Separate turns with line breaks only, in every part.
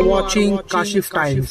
are watching Kashif Times.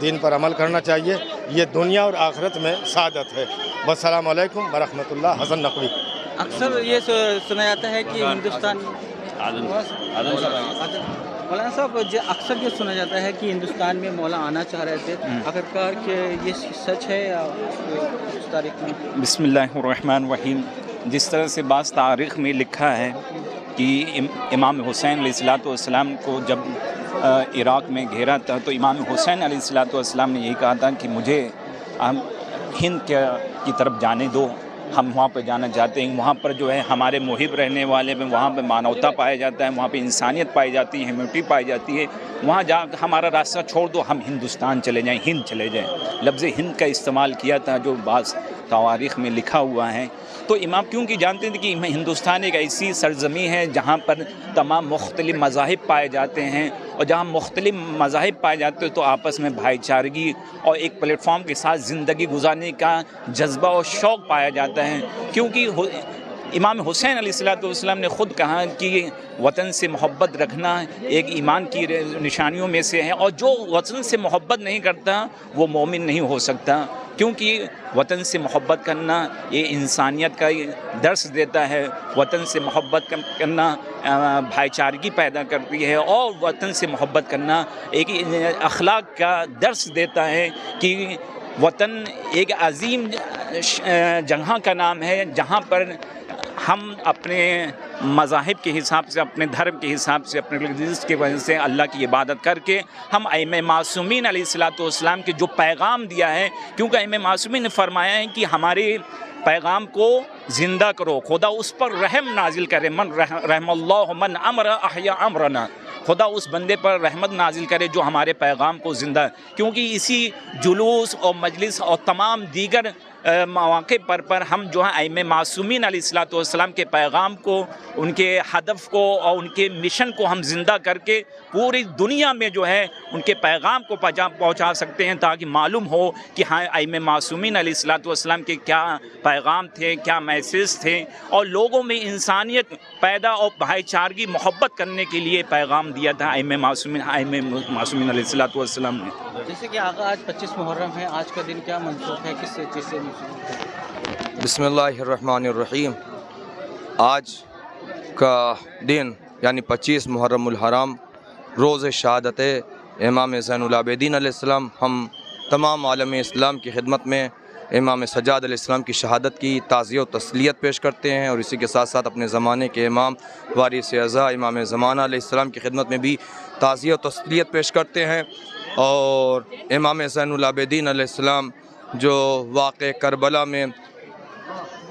دین پر عمل کرنا چاہیے، یہ دنیا اور آخرت میں سعادت ہے۔ والسلام علیکم ورحمۃ اللہ۔ حسن نقوی۔
اکثر یہ سنا جاتا ہے کہ ہندوستان مولانا صاحب اکثر یہ سنا جاتا ہے کہ ہندوستان میں مولا آنا چاہ رہے تھے، آخرکار کہ یہ سچ ہے یا اس تاریخ میں؟
بسم اللہ الرحمن الرحیم۔ جس طرح سے بعض تاریخ میں لکھا ہے کہ امام حسین علیہ السلام کو جب عراق میں گھیرا تھا تو امام حسین علیہ السلام نے یہی کہا تھا کہ مجھے ہند کی طرف جانے دو، ہم وہاں پہ جانا چاہتے ہیں، وہاں پر جو ہے ہمارے محب رہنے والے میں وہاں پہ مانوتا پایا جاتا ہے، وہاں پہ انسانیت پائی جاتی ہے، ہیومینٹی پائی جاتی ہے، وہاں جا ہمارا راستہ چھوڑ دو، ہم ہندوستان چلے جائیں، ہند چلے جائیں۔ لفظ ہند کا استعمال کیا تھا جو بعض تواریخ میں لکھا ہوا ہے۔ تو امام کیونکہ جانتے تھے کہ ہندوستان ایک ایسی سرزمین ہے جہاں پر تمام مختلف مذاہب پائے جاتے ہیں، اور جہاں مختلف مذاہب پائے جاتے ہیں تو آپس میں بھائی چارگی اور ایک پلیٹ فارم کے ساتھ زندگی گزارنے کا جذبہ اور شوق پایا جاتا ہے۔ کیونکہ امام حسین علیہ السلام نے خود کہا کہ وطن سے محبت رکھنا ایک ایمان کی نشانیوں میں سے ہے، اور جو وطن سے محبت نہیں کرتا وہ مومن نہیں ہو سکتا، کیونکہ وطن سے محبت کرنا یہ انسانیت کا درس دیتا ہے، وطن سے محبت کرنا بھائی چارگی پیدا کرتی ہے، اور وطن سے محبت کرنا ایک اخلاق کا درس دیتا ہے کہ وطن ایک عظیم جگہ کا نام ہے جہاں پر ہم اپنے مذاہب کے حساب سے، اپنے دھرم کے حساب سے، اپنے ریلیجنس کی وجہ سے اللہ کی عبادت کر کے ہم ائمہ معصومین علیہ السلام کے جو پیغام دیا ہے، کیونکہ ائمہ معصومین نے فرمایا ہے کہ ہمارے پیغام کو زندہ کرو، خدا اس پر رحم نازل کرے، من رحم اللہ من امر احیا امرنا، خدا اس بندے پر رحمت نازل کرے جو ہمارے پیغام کو زندہ، کیونکہ اسی جلوس اور مجلس اور تمام دیگر مواقع پر ہم جو ہے ائمہ معصومین علیہ السلام کے پیغام کو، ان کے ہدف کو اور ان کے مشن کو ہم زندہ کر کے پوری دنیا میں جو ہے ان کے پیغام کو پہنچا سکتے ہیں، تاکہ معلوم ہو کہ ہاں ائمہ معصومین علیہ السلام کے کیا پیغام تھے، کیا میسیج تھے، اور لوگوں میں انسانیت پیدا اور بھائی چارگی محبت کرنے کے لیے پیغام دیا تھا ائمہ معصومین علیہ السلام نے۔
جیسے کہ آج 25 محرم ہے، آج کا دن کیا منسوخ ہے، کس چیز سے منسوخ ہے؟
بسم اللہ الرحمن الرحیم۔ آج کا دن یعنی 25 محرم الحرام، روز شہادت امام زین العابدین علیہ السلام، ہم تمام عالم اسلام کی خدمت میں امام سجاد علیہ السلام کی شہادت کی تعزیہ و تسلیت پیش کرتے ہیں، اور اسی کے ساتھ ساتھ اپنے زمانے کے امام وارث اعظم امام زمانہ علیہ السلام کی خدمت میں بھی تعزیہ و تسلیت پیش کرتے ہیں۔ اور امام زین العابدین علیہ السلام جو واقع کربلا میں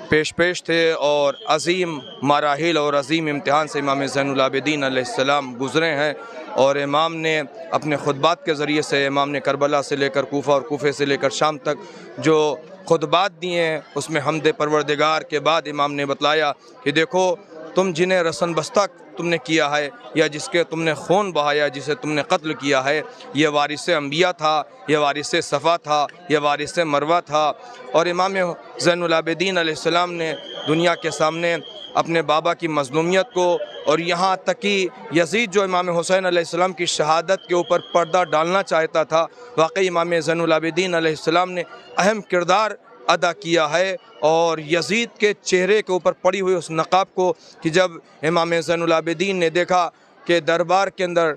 پیش تھے اور عظیم مراحل اور عظیم امتحان سے امام زین العابدین علیہ السلام گزرے ہیں، اور امام نے اپنے خطبات کے ذریعے سے، امام نے کربلا سے لے کر کوفہ اور کوفے سے لے کر شام تک جو خطبات دیے ہیں اس میں حمد پروردگار کے بعد امام نے بتلایا کہ دیکھو تم جنہیں رسن بستہ تم نے کیا ہے، یا جس کے تم نے خون بہایا، جسے تم نے قتل کیا ہے، یہ وارث انبیاء تھا، یہ وارث صفا تھا، یہ وارث مروہ تھا۔ اور امام زین العابدین علیہ السلام نے دنیا کے سامنے اپنے بابا کی مظلومیت کو، اور یہاں تک کہ یزید جو امام حسین علیہ السلام کی شہادت کے اوپر پردہ ڈالنا چاہتا تھا، واقعی امام زین العابدین علیہ السلام نے اہم کردار ادا کیا ہے، اور یزید کے چہرے کے اوپر پڑی ہوئی اس نقاب کو کہ جب امام زین العابدین نے دیکھا کہ دربار کے اندر،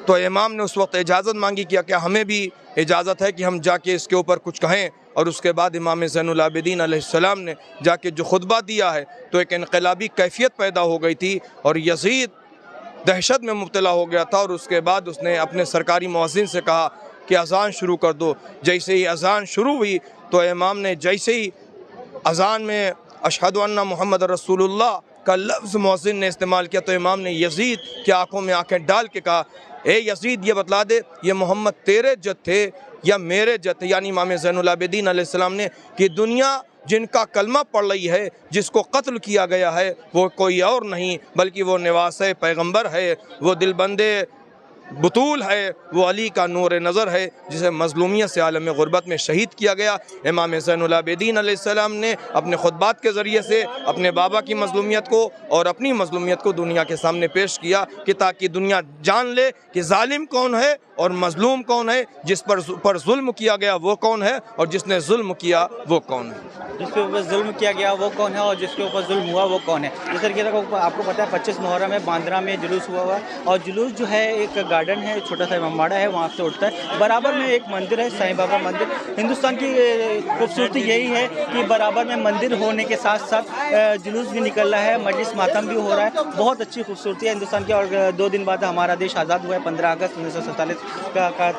تو امام نے اس وقت اجازت مانگی کہ کیا ہمیں بھی اجازت ہے کہ ہم جا کے اس کے اوپر کچھ کہیں، اور اس کے بعد امام زین العابدین علیہ السلام نے جا کے جو خطبہ دیا ہے تو ایک انقلابی کیفیت پیدا ہو گئی تھی، اور یزید دہشت میں مبتلا ہو گیا تھا، اور اس کے بعد اس نے اپنے سرکاری مؤذن سے کہا کہ اذان شروع کر دو۔ جیسے ہی اذان شروع ہوئی تو امام نے جیسے ہی اذان میں اشہد ان محمد رسول اللہ کا لفظ مؤذن نے استعمال کیا تو امام نے یزید کی آنکھوں میں آنکھیں ڈال کے کہا، اے یزید یہ بتلا دے یہ محمد تیرے جد تھے یا میرے جد تھے، یعنی امام زین العابدین علیہ السلام نے کہ دنیا جن کا کلمہ پڑھ رہی ہے، جس کو قتل کیا گیا ہے، وہ کوئی اور نہیں بلکہ وہ نواس پیغمبر ہے، وہ دل بندے بطول ہے، وہ علی کا نور نظر ہے جسے مظلومیت سے عالم غربت میں شہید کیا گیا۔ امام زین العابدین علیہ السلام نے اپنے خطبات کے ذریعے سے اپنے بابا کی مظلومیت کو اور اپنی مظلومیت کو دنیا کے سامنے پیش کیا کہ تاکہ دنیا جان لے کہ ظالم کون ہے اور مظلوم کون ہے، جس پر ظلم کیا گیا وہ کون ہے، اور جس نے ظلم کیا وہ کون ہے۔
جس کے اوپر ظلم کیا گیا وہ کون ہے اور جس کے اوپر ظلم ہوا وہ کون ہے۔ جس طریقے سے آپ کو پتہ ہے 25 محرم میں باندرا میں جلوس ہوا ہے، اور جلوس جو ہے ایک گارڈن ہے، چھوٹا سا امامباڑہ ہے، وہاں سے اٹھتا ہے۔ برابر میں ایک مندر ہے، سائیں بابا مندر۔ ہندوستان کی خوبصورتی یہی ہے کہ برابر میں مندر ہونے کے ساتھ ساتھ جلوس بھی نکل رہا ہے، مجلس ماتم بھی ہو رہا ہے۔ بہت اچھی خوبصورتی ہے ہندوستان کی، اور 2 دن بعد ہمارا دیش آزاد ہوا ہے، 15 اگست 1947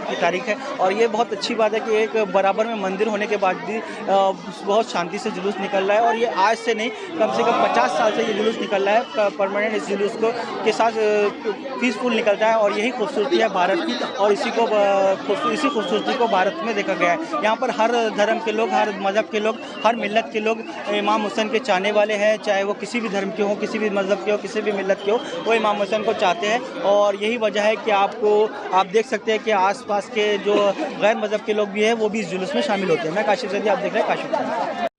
کی تاریخ ہے، اور یہ بہت اچھی بات ہے کہ ایک برابر میں مندر ہونے کے بعد بھی بہت شانتی سے جلوس نکل رہا ہے، اور یہ آج سے نہیں کم سے کم 50 سال سے یہ جلوس نکل رہا ہے پرماننٹ۔ اس جلوس کو کے ساتھ پیسفل نکلتا ہے، اور یہی خوبصورتی ہے بھارت کی، اور اسی خوبصورتی کو بھارت میں دیکھا گیا ہے۔ یہاں پر ہر دھرم کے لوگ، ہر مذہب کے لوگ، ہر ملت کے لوگ امام حسین کے چاہنے والے ہیں، چاہے وہ کسی بھی دھرم کے ہوں، کسی بھی مذہب کے ہوں، کسی بھی ملت کے ہوں، وہ امام حسین کو چاہتے ہیں، اور یہی وجہ ہے کہ آپ دیکھ سکتے ہیں کہ آس پاس کے جو غیر مذہب کے لوگ بھی ہیں وہ بھی اس جلوس میں شامل ہوتے ہیں۔ میں کاشف زیدی، آپ دیکھ رہے ہیں کاشف ٹائمز۔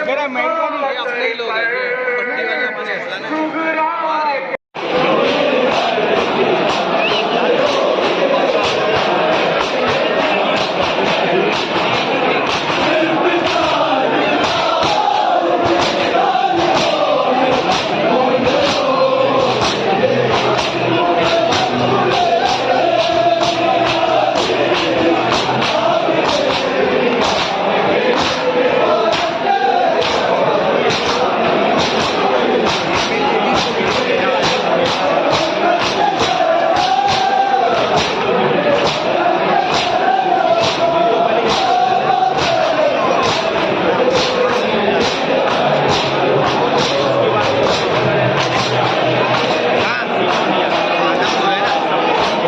میرا